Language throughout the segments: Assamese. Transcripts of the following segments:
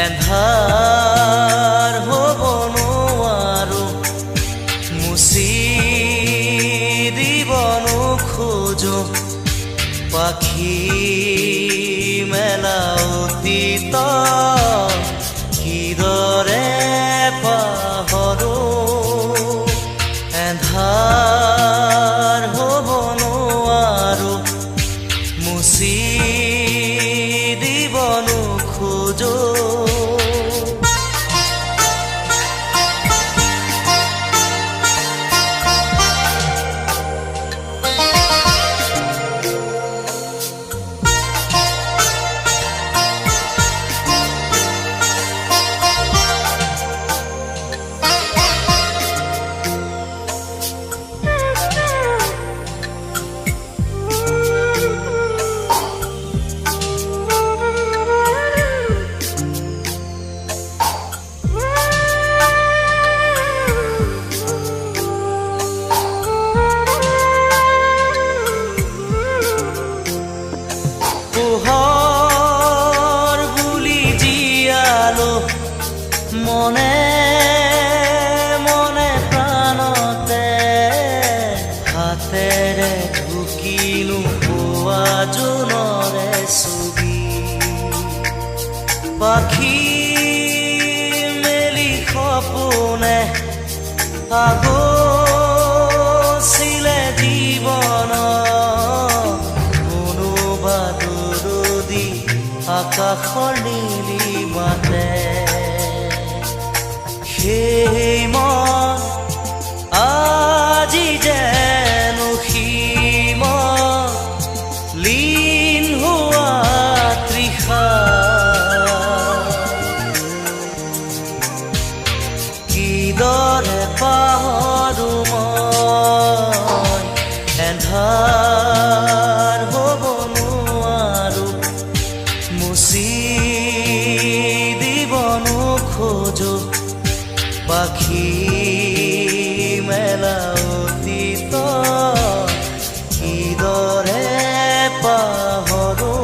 এন্ধাৰ হ'ব নোৱাৰো মুচি দিব নোখোজো পাখি মেলা অতীত কিদৰে পাহৰো এন্ধাৰ হ'ব নোৱাৰো মুচি দিব নোখোজো পোহৰ বুলি জীয়ালো মনে মনে প্ৰাণতে হাতেৰে ঢুকিনো পোৱা জোনৰে ছবি পাখি মেলি সপোনে আগছিলে জীৱন আকাশৰ নীলিমাতে সেই মন আজি যেন সীম লীন হোৱা তৃষা কিদৰে পাহৰো মই এন্ধাৰ হ'ব নোৱাৰো মুচি দিব নোখোজো পাখি মেলা অতীত কিদৰে পাহৰো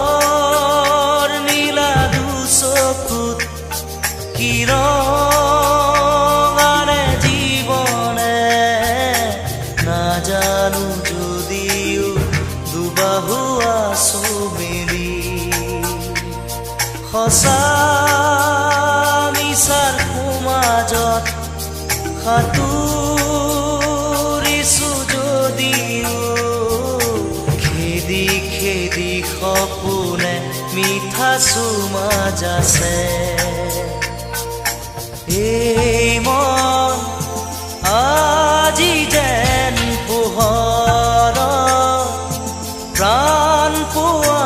সাগৰ নীলা দুচকুত কিৰণাৰে জীৱনে নাজানো যদিও দুবাহু আছো মেলি সঁচা মিছাৰ সমাজত সাঁতুৰিছো যদিও খেদি খেদি সপোনে মিঠা চুমাজ আছে এই মন আজি যেন পোহৰ প্ৰাণ পোৱা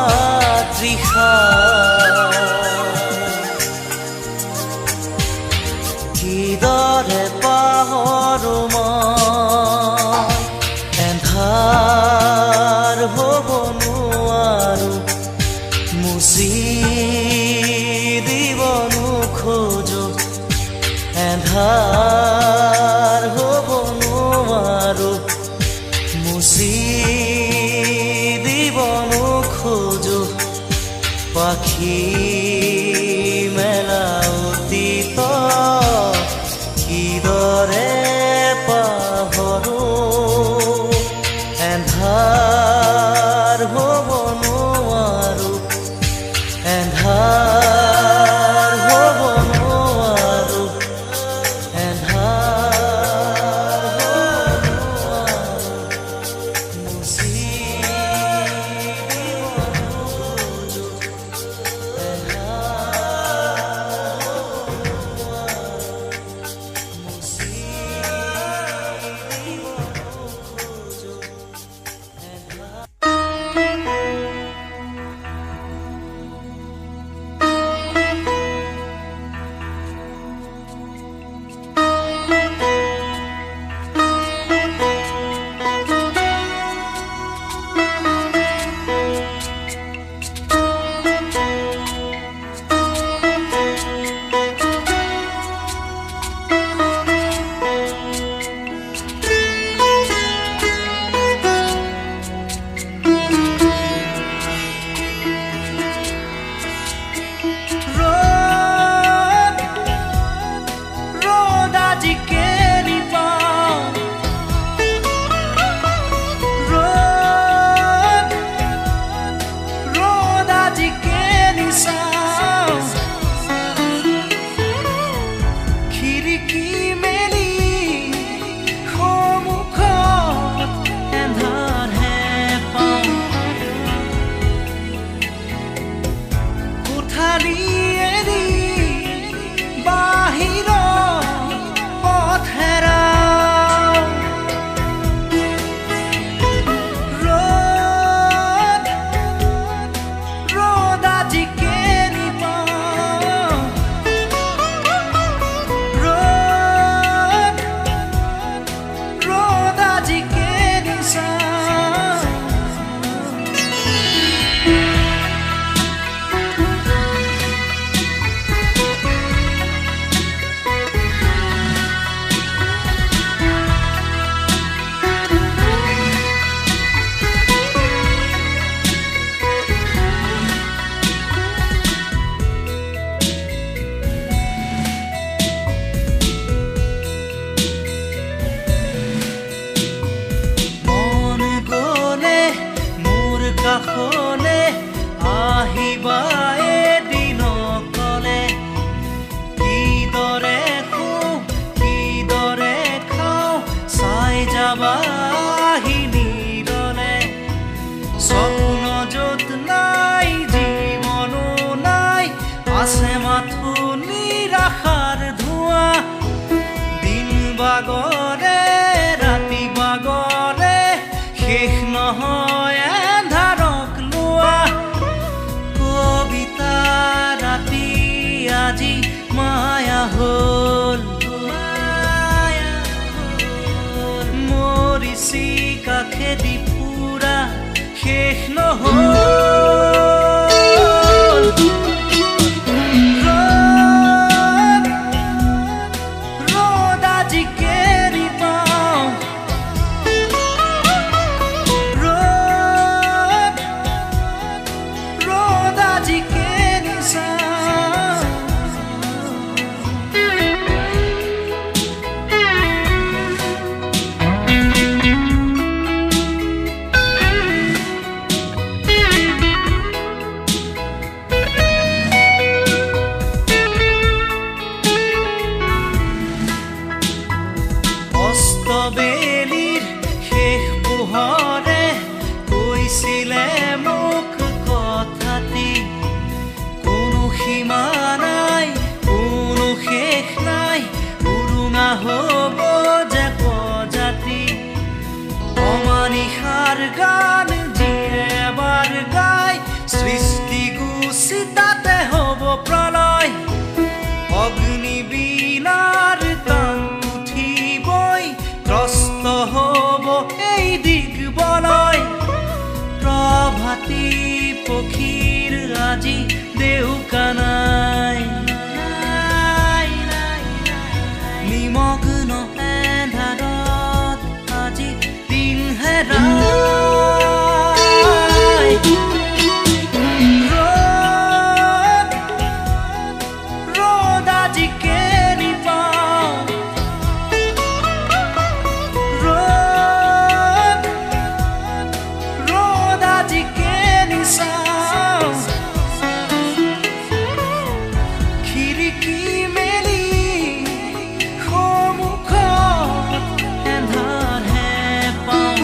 তৃষা কিদৰে পাহৰো মই এন্ধাৰ হ'ব নোৱাৰো মুচি দিব নোখোজো এন্ধাৰ হ'ব নোৱাৰো মুচি দিব নোখোজো পাখি মেলা অতীত কিদৰে পাহৰো এন্ধাৰ হ'ব নোৱাৰো এন্ধাৰ হ'ব নোৱাৰো এন্ধাৰ হ'ব নোৱাৰো মুচি দিব নোখোজো কাষলে আহিবা এদিন অকলে কিদৰে শুওঁ কিদৰে খাওঁ চাই যাবা আহি নিৰলে স্বপ্ন য'ত নাই জীৱনো নাই আছে মাথো নিৰাশাৰ ধোঁৱা দিন বাগৰে ৰাতি বাগৰে শেষ নহয় এন্ধাৰক লোৱা কবিতা ৰাতি আজি মায়া হ'ল মৰিচি কাষেদি ফুৰা শেষ নহ'ল বেলিৰ শেষ পোহৰে কৈছিলে মোক কথাটি কোনো সীমা নাই কোনো শেষ নাই উৰুঙা হ'ব যে প্ৰজাতি অমানিশাৰ গান যিয়ে এবাৰ গায় সৃষ্টি গুচি তাতে হ'ব প্ৰলয় অগ্নিবীণাৰ টান উঠিবই ত্ৰস্ত হ'ব এই দিগবলয় প্ৰভাতী পক্ষীৰ আজি দেউকা নাই নিমগ্ন এন্ধাৰত আজি দিন হেৰাই ৰ'দ আজি কেনি পাওঁ ৰ'দ আজি কেনি চাওঁ খিৰিকী মেলি সন্মুখত এন্ধাৰহে পাওঁ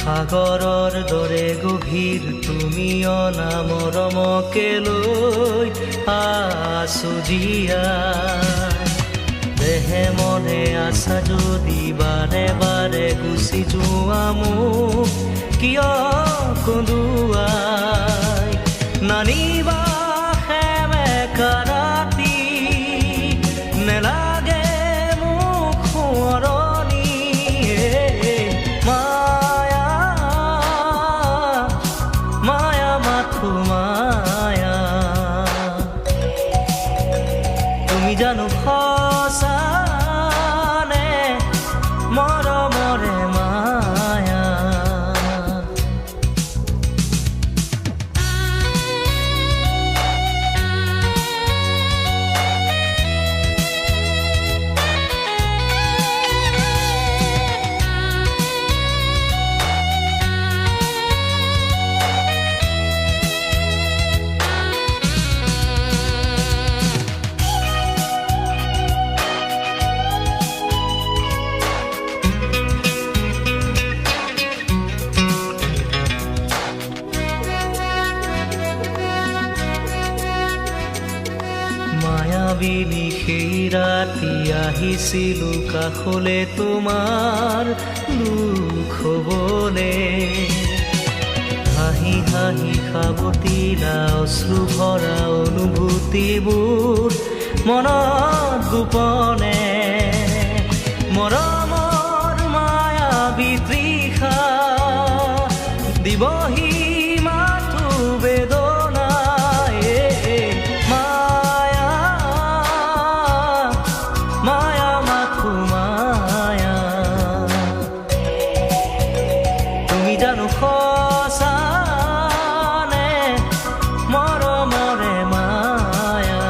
সাগৰৰ দৰে গভীৰ তুমি অনামৰমকে লৈ আছো জীয়াই দেহে মনে আছা যদি বাৰে বাৰে গুচি যোৱা মোক কিয় কন্দুৱাই নানিবা সেমেকা ৰাতি নেলাগে মোক সোঁৱৰণি মায়া মায়া মাথো মায়া তুমি জানো সঁচানে মৰমৰে মায়া মায়াবিনী সেই ৰাতি আহিছিলো কাষলে তোমাৰ দুখ হবলে হাঁহি হাঁহি সাৱটিলা অশ্ৰু ভৰা অনুভূতিবোৰ মনত গোপনে মৰমৰ মায়াবী তৃষা দিবহি মাথো বেদনাই মায়া মাথো মায়া তুমি জানো সঁচানে মৰমৰে মায়া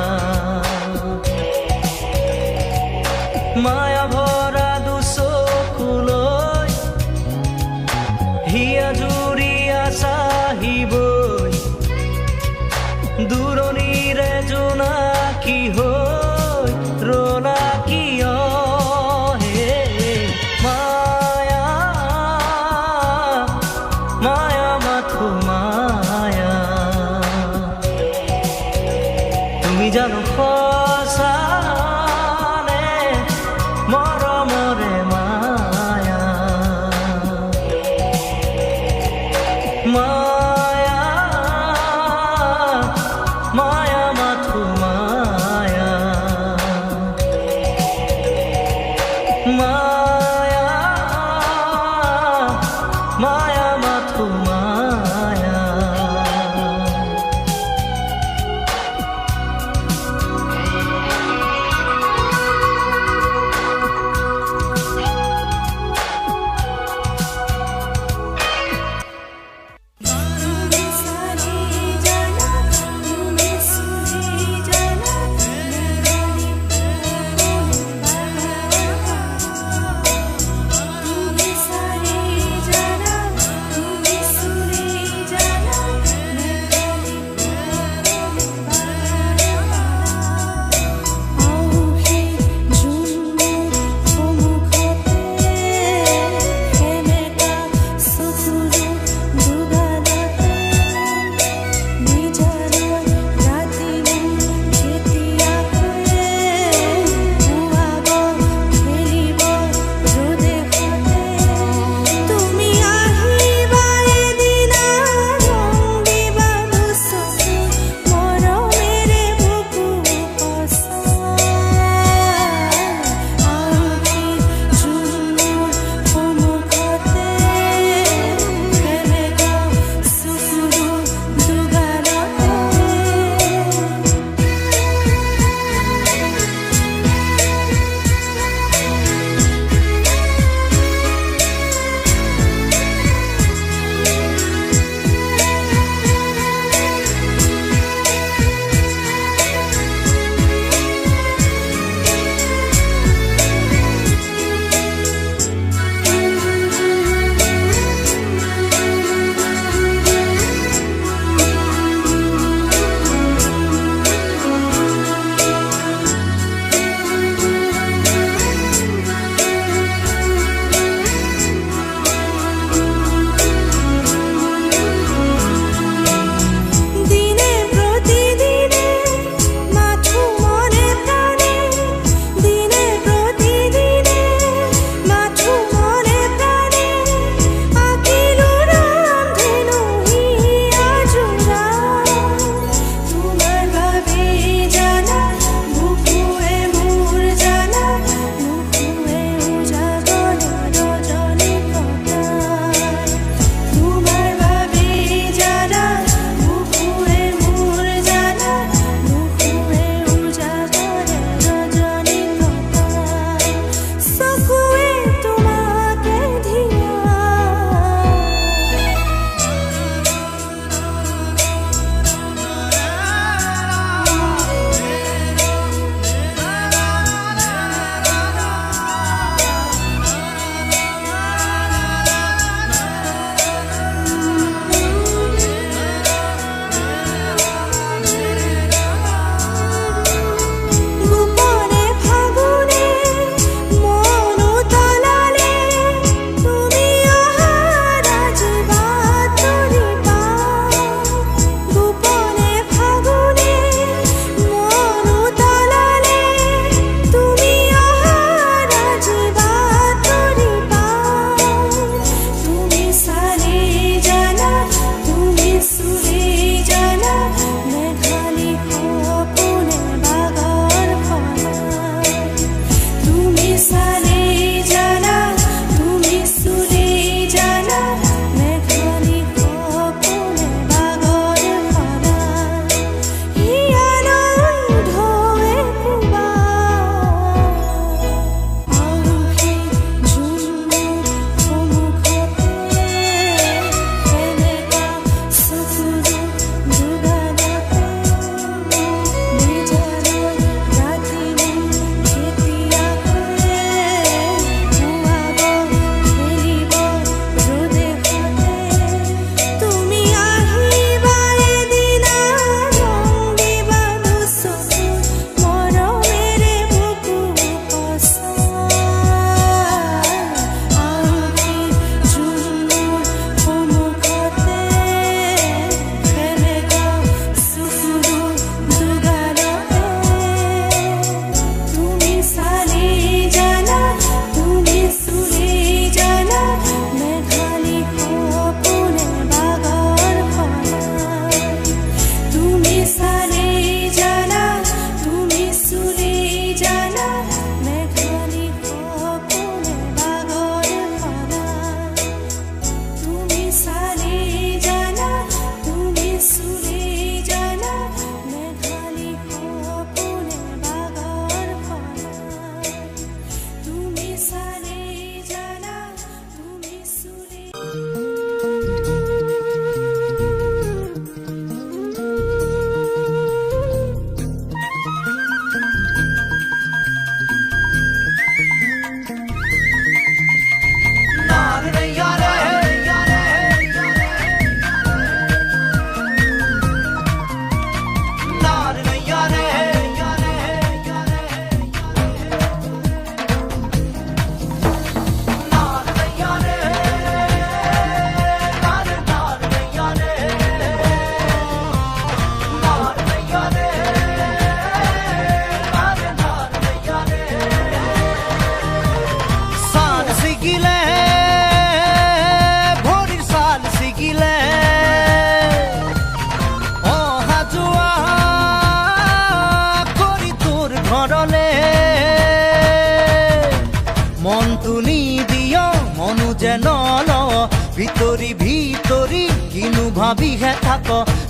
নিদিয় মনু যেন লও ভিতরি ভিতরি কিনু ভাবিহে থাক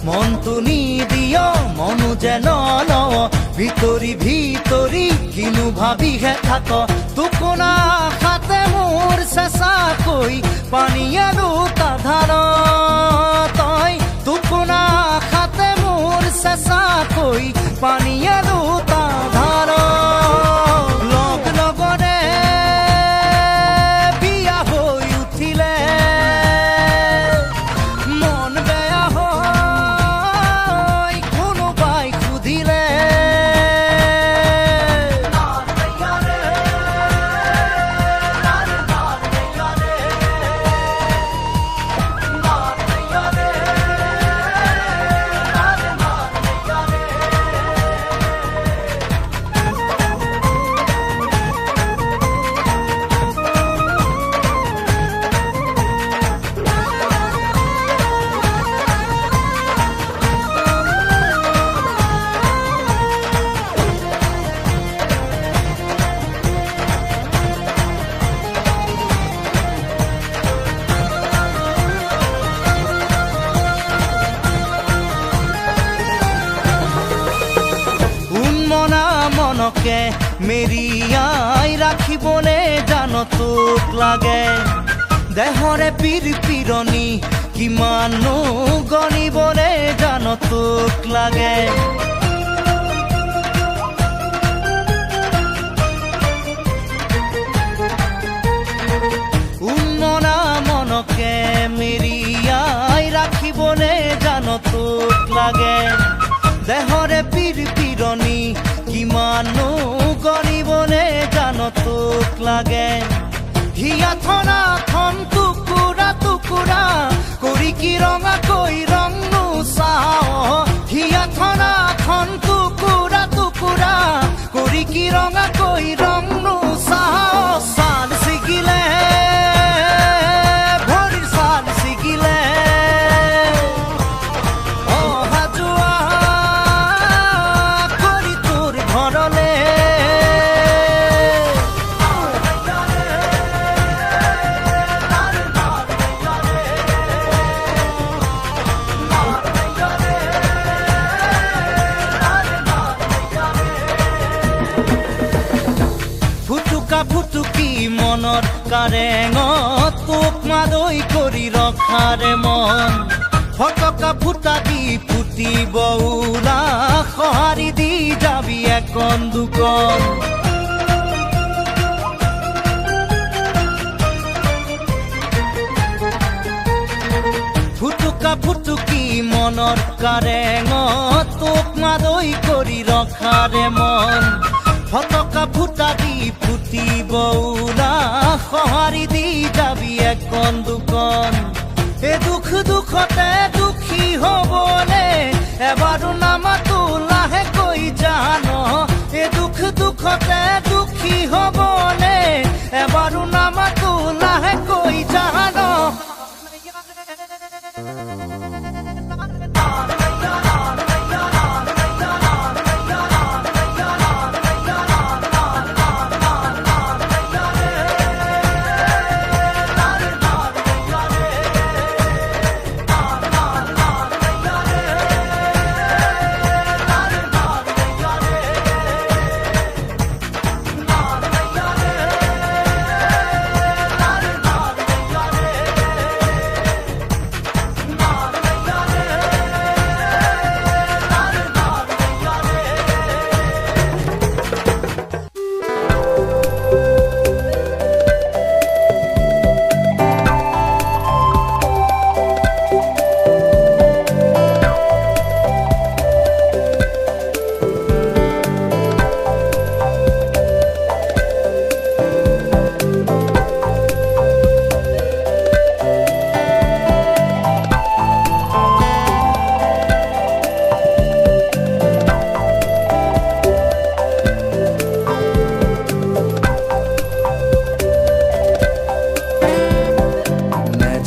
মনটো নিদিয় মনু যেন লও ভিতরি ভিতরি কিনু ভাবিহে থাক টোকোনা আশাতে মোৰ চেঁচা কৈ পানীয়ে দুটা ধাৰ তই টোকোনা আশাতে মোৰ চেঁচা কৈ পানীয়ে দুটা ধাৰ লগ লগৰে বিয়া হৈ উঠিলে মন বেয়া হৈ কোনোবাই সুধিলে মনকে মেৰিয়াই ৰাখিবলে জান তোক লাগে দেহৰে পীৰ পীৰণি কিমানো গণিবলে জান তোক লাগে উন্মনা মনকে মেৰিয়াই ৰাখিবলে জান তোক লাগে দেহৰে পীৰ পীৰণি কিমানো গণিবলে জান তোক লাগে হিয়া থনা থন টুকুৰা টুকুৰা কৰি কি ৰঙা কৈ ৰং নোচাও হিয়া থনা থন টুকুৰা টুকুৰা কৰি কি ৰঙা কৈ ৰং নোচাও চাল ছিগিলে ভৰিৰ চাল ছিগিলে অহা যোৱা কৰি তোৰ ঘৰলে ফুটুকি মনত কাৰেঙত তোক মাদৈ কৰি ৰখাৰে মন ফটকা ফুটা দি ফুটিব উলা সঁহাৰি দি যাবি একন দুকন ফুটুকি মনৰ কাৰেঙত তোক মাদৈ কৰি ৰখাৰে মন ফটকা ফুটা দি ফুটিব উলা সঁহাৰি দি যাবি একন দুকন এ দুখ দুখতে দুখী হবলে এবাৰো নামাতো লাহেকৈ জান এ দুখ দুখতে দুখী হবলে এবাৰো নামাতো লাহেকৈ জান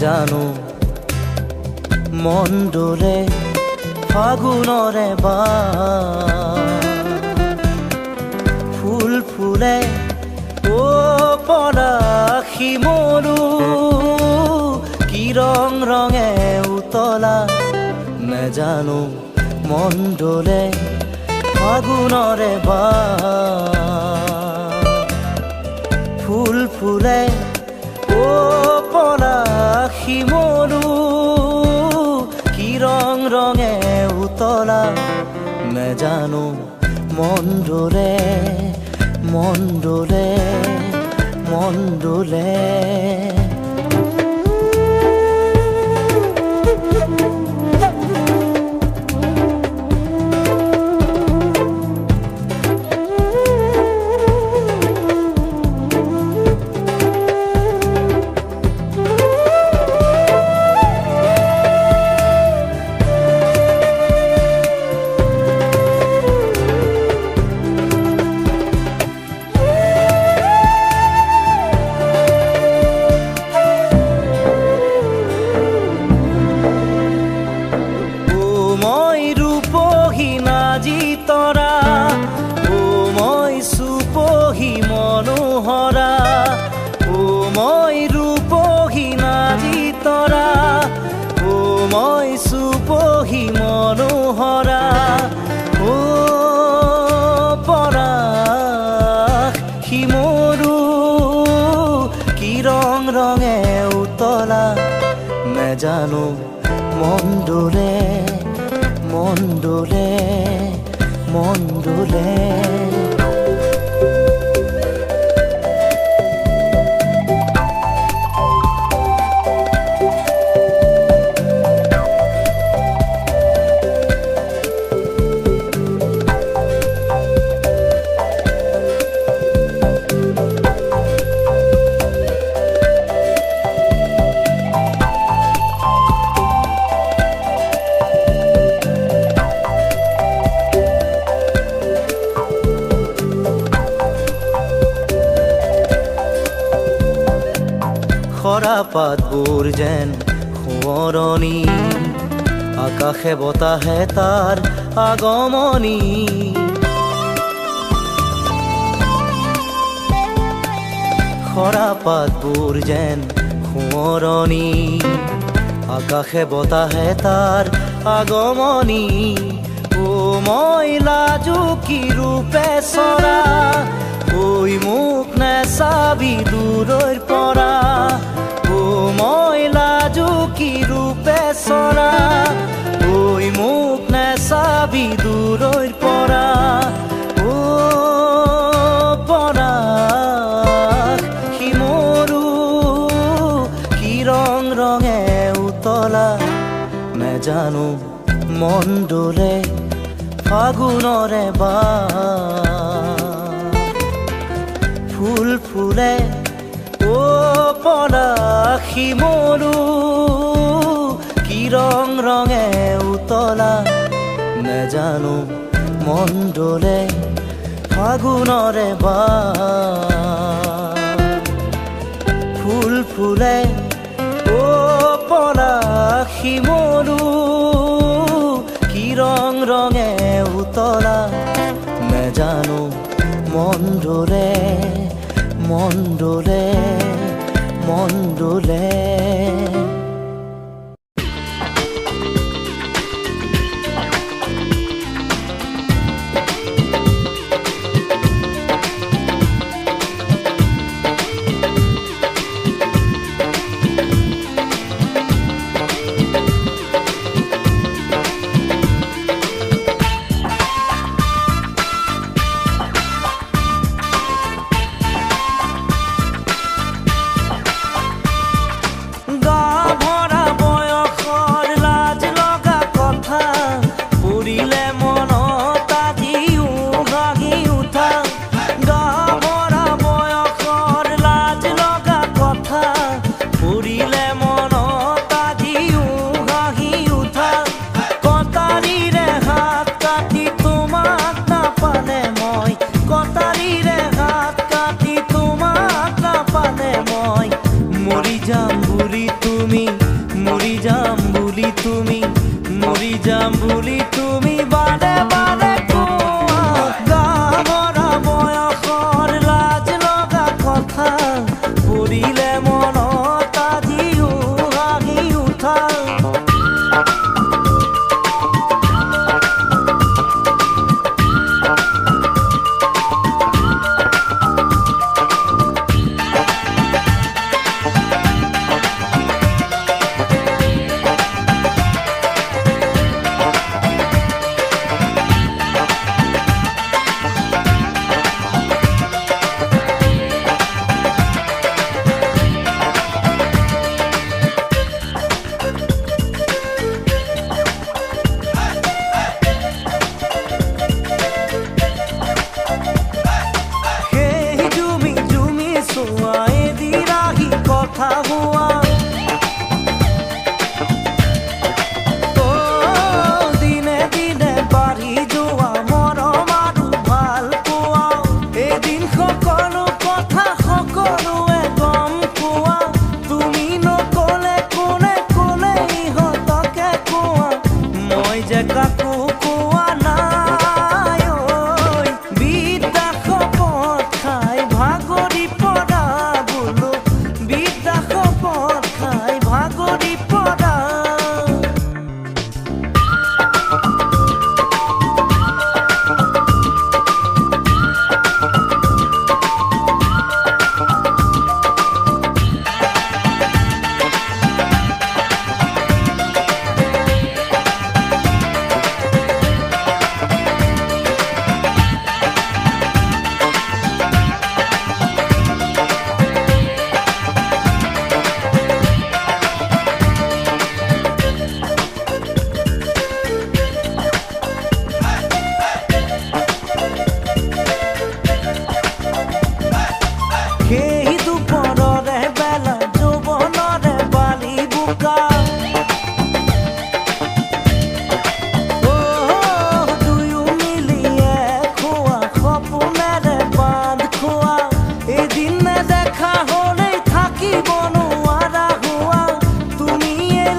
জানো মন দোলে ফাগুনৰে ফুল ফুলে ও পৰাগ শিমলু কি ৰং ৰঙে উতলা নেজানো মন ডলে ফাগুনৰে ফুল ফুলে ও পলাশ শিমলু কি ৰং ৰঙে উতলা নেজানো মন ডলে মন ডলে মন ডলে মনোহরা ও মই রূপহীনা জিতরা ও মই সুপহী মনোহরা ও পরাশ শিমলু কি রং রঙে উতলা নেজানো মন ডলে মন ডলে মন ডলে খরা পাতবোৰ যেন সোঁৱৰণি আকাশে বতাহে তাৰ আগমনি খৰা পাতবোৰ যেন সোঁৱৰণি আকাশে বতাহে তাৰ আগমনি ও মই লাজুকী ৰূপে চৰা ঐ মোক নেচাবি দূৰৈৰ পৰা ও মই লাজুকী ৰূপে চৰা ঐ মোক নেচাবি দূৰৈৰ পৰা ও পৰাশ শিমলু কি ৰং ৰঙে উতলা নেজানো মন ডলে ফাগুনৰে ফুল ফুলে ও পলাশ শিমলু কি ৰং ৰঙে উতলা নেজানো মন ডলে ফাগুনৰে ফুল ফুলে ও পলাশ শিমলু কি ৰং ৰঙে উতলা নেজানো মন ডলে মন ডলে মন ডলে যাম বুলি তুমি বাৰে বাৰে কোৱা গাভৰা বয়সৰ লাজ লগা কথা পৰিলে কথা হোৱা দিনে দিনে বাঢ়ি যোৱা মৰম আৰু ভাল পোৱা এদিন সকলো কথা সকলোৱে গম পোৱা তুমি নকলে কোনে কোনে ইহঁতকে কোৱা মই যে কাকো কোৱা নাই বিদ্যা শপত খাই ভাগৰি পৰা বোলো বিদ্যা শপত খাই ভাগৰি পৰা সেই দুপৰৰে বেলা যৌৱনৰে বালি বোকা দুয়ো মিলিয়ে খোৱা সপোনেৰে বান্ধ খোৱা এদিন নেদেখা হ'লেই থাকিব নোৱাৰা হোৱা তুমি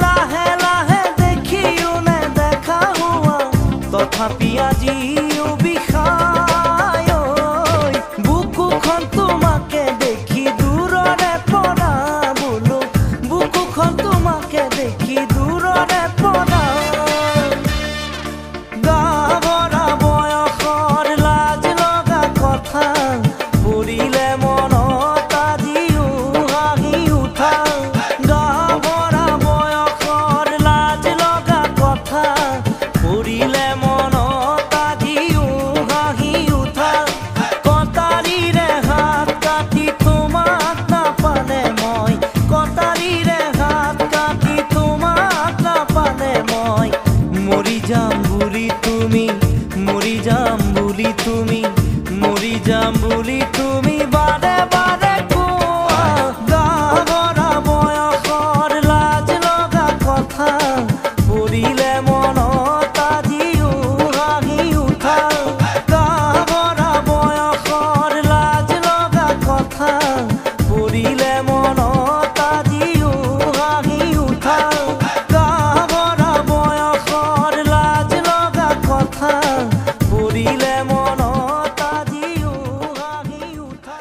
লাহে লাহে দেখিও নেদেখা হোৱা তথাপি আজিও বিষায় বুকুখন তোমাকে দেখি দূৰৰে পৰা বোলো বুকুখন তোমাকে দেখি দূৰৰে পৰা গাভৰা বয়সৰ লাজ লগা কথা পৰিলে মনত আজিও হাঁহি উঠা গাভৰা বয়সৰ লাজ লগা কথা পৰিলে মনত আজিও হাঁহি উঠা কটাৰীৰে হাত কাটি তোমাক নাপালে মই কটাৰীৰে হাত কাটি তোমাক নাপালে মই মৰি যাম বুলি তুমি মৰি যাম বুলি তুমি মৰি যাম বুলি তুমি বাৰে বাৰে কোৱা গাভৰা বয়সৰ লাজ লগা কথা পৰিলে মনত আজিও হাঁহি উঠা গাভৰা বয়সৰ লাজ লগা কথা পৰিলে মনত আজিও হাঁহি উঠা গাভৰা বয়সৰ লাজ লগা কথা পৰিলে মনত আজিও হাঁহি উঠা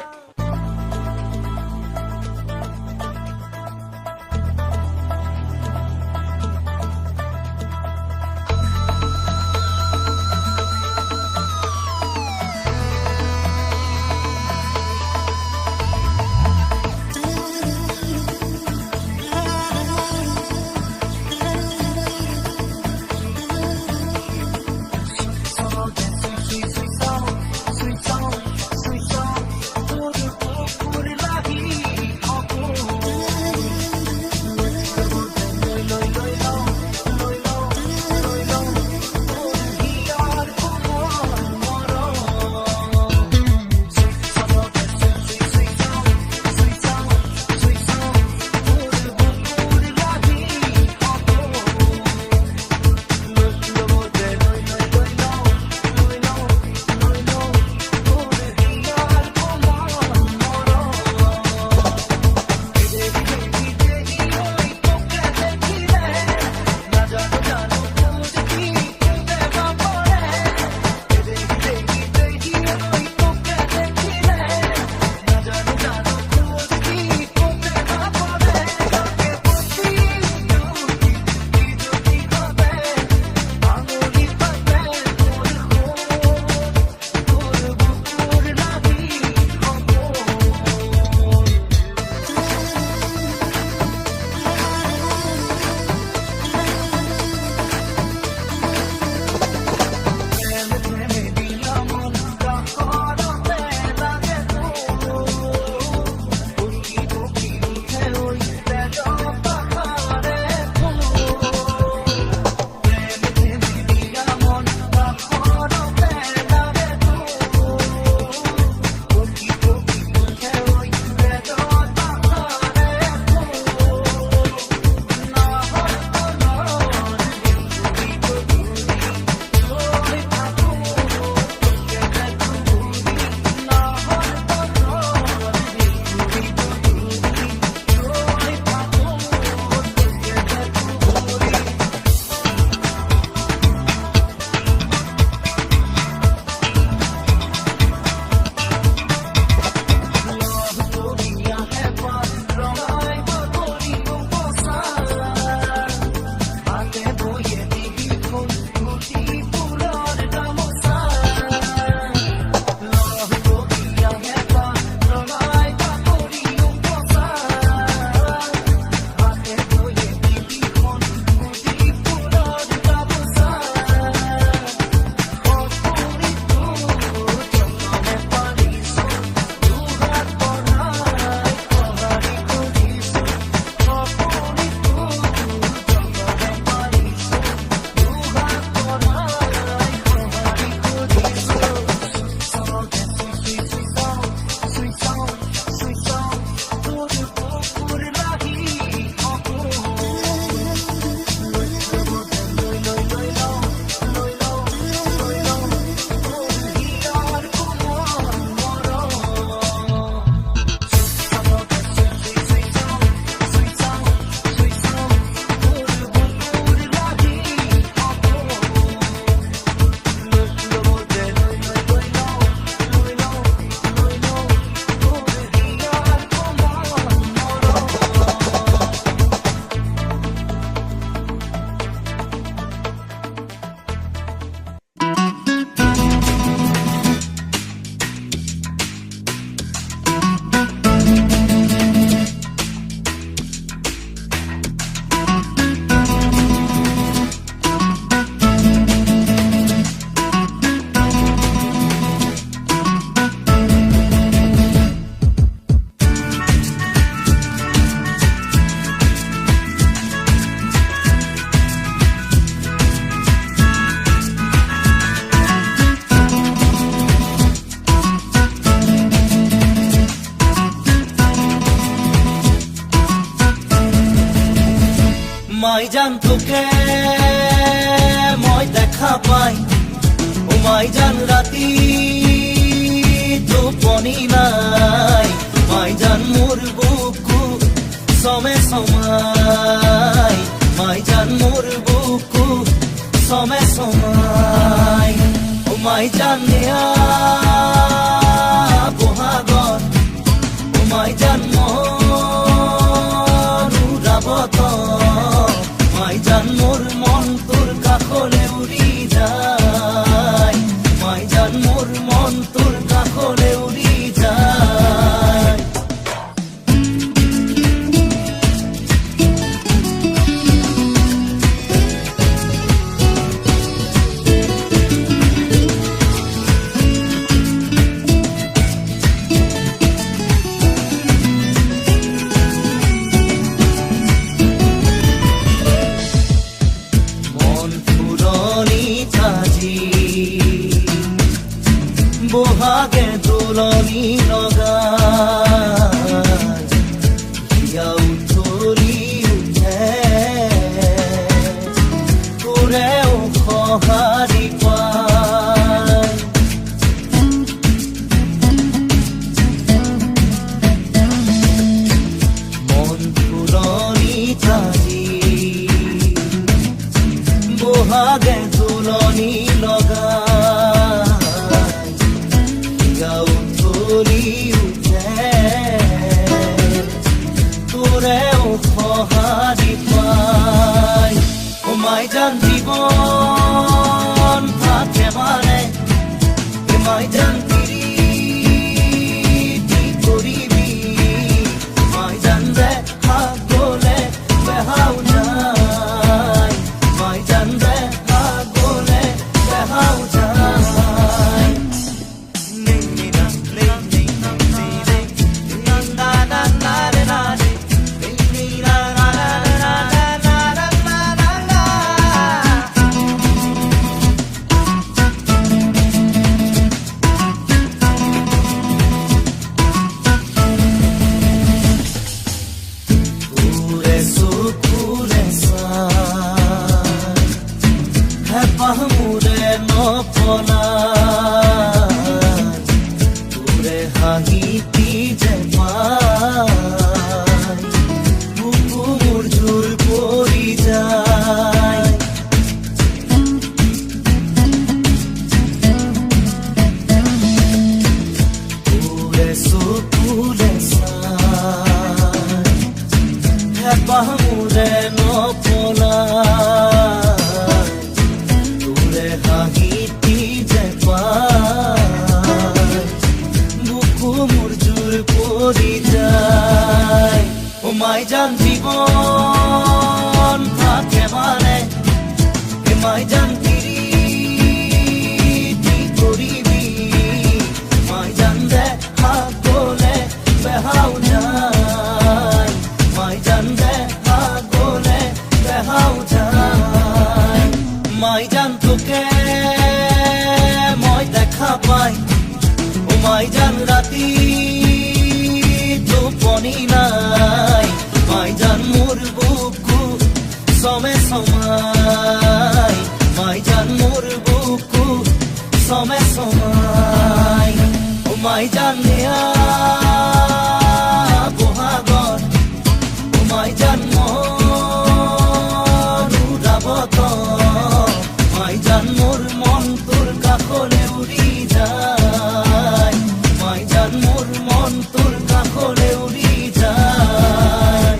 মাই জান তোকে মই দেখা পাই মাই জান রাতি টোপনি নাই মাই জান মোর বুকু সমে সমাই মাই জান মোর বুকু সমে সমাই মাই জান নিয়া বহাগত মাই জান মনুরাবত মাই জান মোর মন তোর কাষলে উৰি যায় মাই জান মোৰ মন তোৰ কাষলে উৰি যায় বহাগে তুলনি লগাই হিয়া উঠলি উঠে তোৰেও সঁহাৰি পাই মন পুৰণি তাজি বহাগে তুলনি লগাই তোৰেও সঁহাৰি পাই মাই জান জীৱন থাকে মানে মাই জান পিৰিতি কৰিবি মাই জান যে আগলে বেহাও যায় মাই জান যে আগলে বেহাও যায় পাহমুৰে নপলাই তোৰে হাঁহিতি যে পাই বুকু মোৰ জোৰ পৰি যায় তোৰে চকুৰে চাই পাহমুৰে নপলাই হাঁহিতি যে পাই বুকু মোৰ জোৰ পৰি যায় মাই জান জীৱন থাকে মানে মাই জান পিৰিতি কৰিবি মাই জান যে আগলে বেহাও যায় মাই জান যে আগলে বেহাও যায় মাই জান তোকে মই দেখা পাই মাই জান রাতি টোপনি নাই মাই জান মোর বুকু সমে সমাই মাই জান মোর বুকু সমে সমাই মাই জান নিয়া বহাগত মাই জান মনুরাবত মাই জান মোর মন তোর কাষলে উৰি যায় মাই জান মোৰ মন তোৰ কাষলে উৰি যায়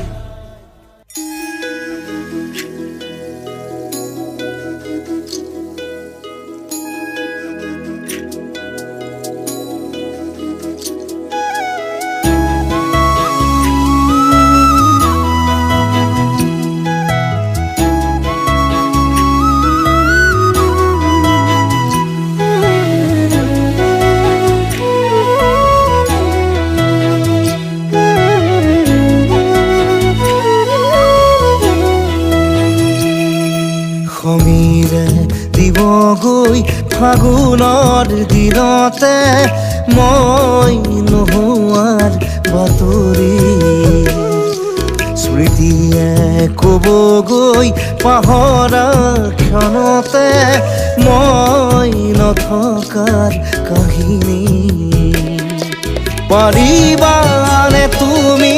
সমীৰে দিবগৈ ফাগুনৰ দিনতে মই নোহোৱাৰ বাতৰি স্মৃতিয়ে ক'বগৈ পাহৰা ক্ষণতে মই নথকাৰ কাহিনী পাৰিবানে তুমি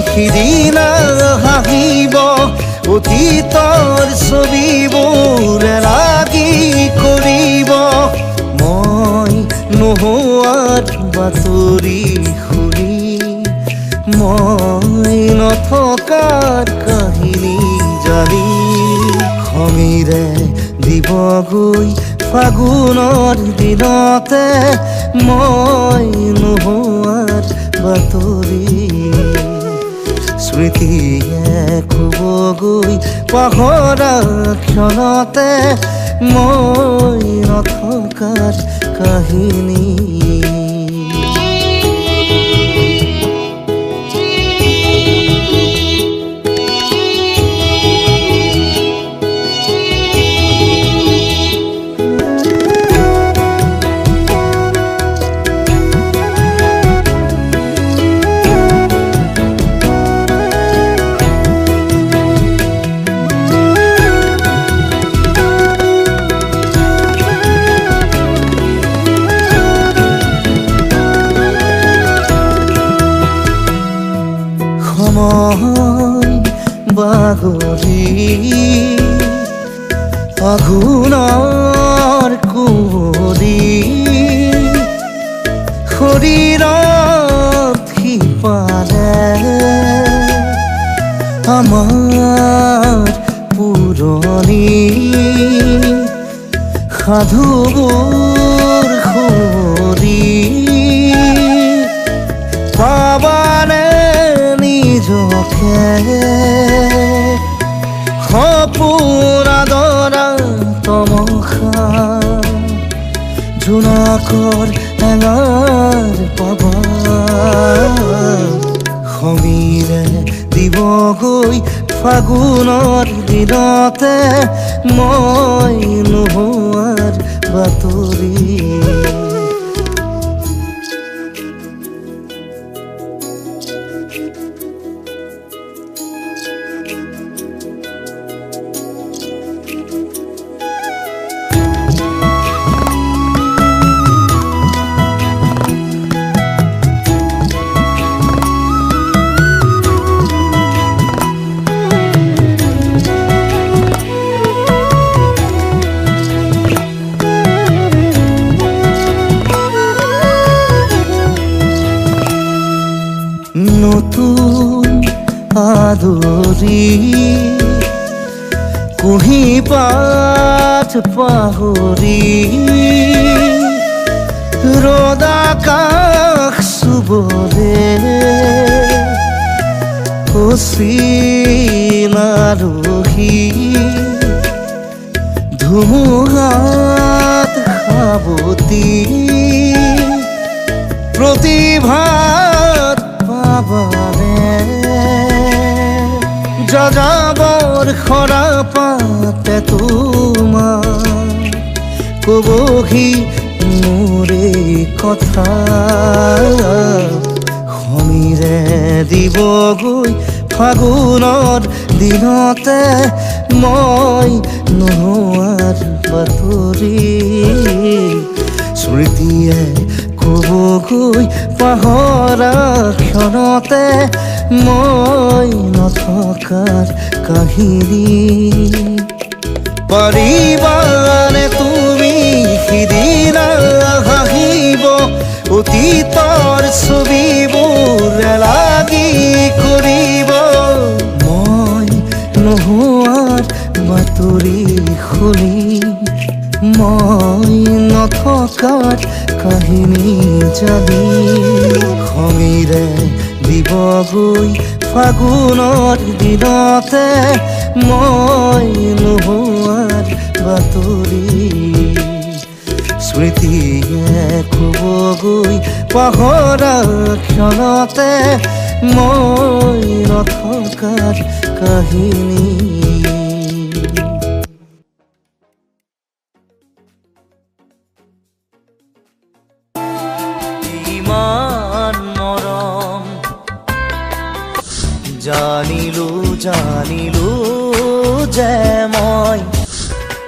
সিদিনা হাঁহিব অতীতৰ ছবিবোৰ লাগি কৰিব মই নোহোৱাৰ বাতৰি শুনি মই নথকাৰ কাহিনী জানি খঙেৰে দিবগৈ ফাগুনৰ দিনতে মই নোহোৱাৰ বাতৰি স্মৃতিয়ে ক'বগৈ পাহৰা ক্ষণতে মই নথকাৰ কাহিনী বাগৰি আঘোণৰ কুঁৱলী শৰীৰত সিপালে আমাৰ পুৰণি সাধুবোৰ সুৰি পাবানে নিজকে সপোন আদৰা তমসা জোনাকৰ এঙাৰ পাবা সমীৰে দিবগৈ ফাগুনৰ দিনতে মই নোহোৱাৰ বাতৰি নতুন আদৰি কুঁহি পাত পাহৰি ৰ'দ আকাশ চুবলে অচিন আলহী ধুমুহাত সাৱটি প্ৰতিভাত পাবানে যাযাবৰ খৰা পাতে তোমাৰ ক'বহি মোৰে কথা সমীৰে দিবগৈ ফাগুনৰ দিনতে মই নোহোৱাৰ বাতৰি স্মৃতিয়ে ক'বগৈ পাহৰা ক্ষণতে মই নথকাৰ কাহিনী পাৰিবানে তুমি সিদিনা হাঁহিব অতীতৰ ছবিবোৰ লাগি কৰিব মই নোহোৱাৰ বাতৰি শুনি মই নথকাৰ কাহিনী জানি খঙেৰে দিবগৈ ফাগুনৰ দিনতে মই নোহোৱাৰ বাতৰি স্মৃতিয়ে ক'বগৈ পাহৰা ক্ষণতে মই নথকাৰ কাহিনী ইমান মৰম জানিলো তথাপিও জানিলো যে মই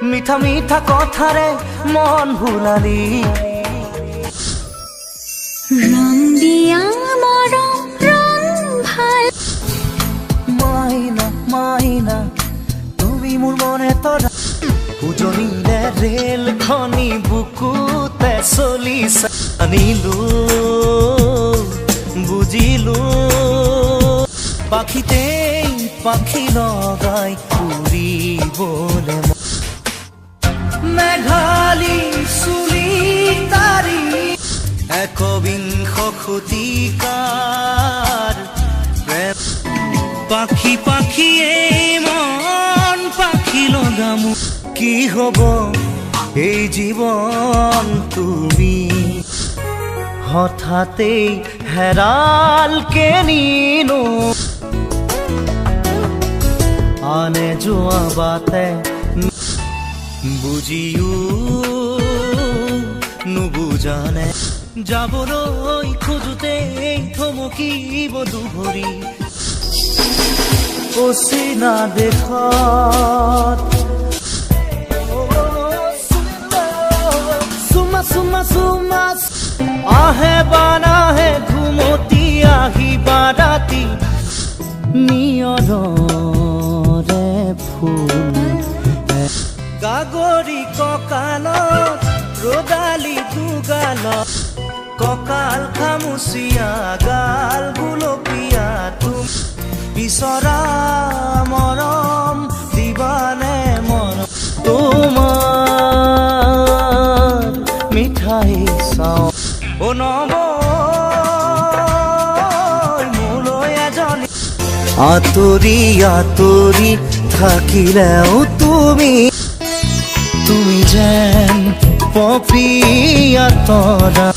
মিঠা মিঠা কথাৰে মন ভুলালি ৰং দিয়া মৰম ৰং ভাল মাইনা মাইনা তুমি মোৰ মনে তৰা উজনিলে ৰেলখনি বুকুতে চলিছে আনিলো বুজিলো পাখিতেই পাখি লগাই উৰিবলে মেঘালী চুলি তাৰি একবিংশ শতিকাৰ প্ৰেম পাখি পাখিয়ে মন পাখি লগামো কি হব এই জীৱন তুমি হঠাতেই হেৰাল কেনিনো আনে যোৱা বাটে বুজিও নুবুজানে যাবলৈ খোজোতেই থমকিব দুভৰি অচিনা দেশত চুমা চুমা চুমা আহে বানাহে ঘুমতি আহিবা ৰাতি নিয়ৰে ফুল গাগৰি কঁকালত ৰদালি দুগালত কঁকাল খামুচিয়া গাল গুলপীয়া তুম বিচৰা মৰম দিবানে মৰম তোমাৰ মিঠাই চাওঁ অ নম মোলৈ এজনী আঁতৰি আঁতৰি থাকিলেও তুমি তুমি যেন পপিয়া তৰা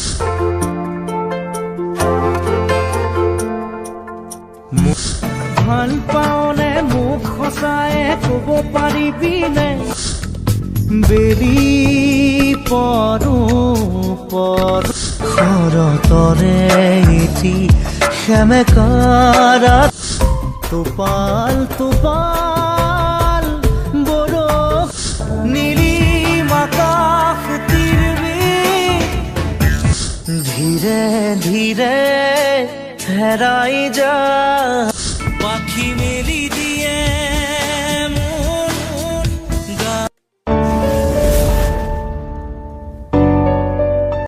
ভাল পাওনে মোক সঁচায়ে ক'ব পাৰিবিনে বেলি পৰো পৰো শৰতৰে এটি সেমেকাৰাত টোপাল টোপাল বৰষ নীলিম আকাশ তিৰবিৰ ধীৰে ধীৰে হেৰাই যা পাখি মেলি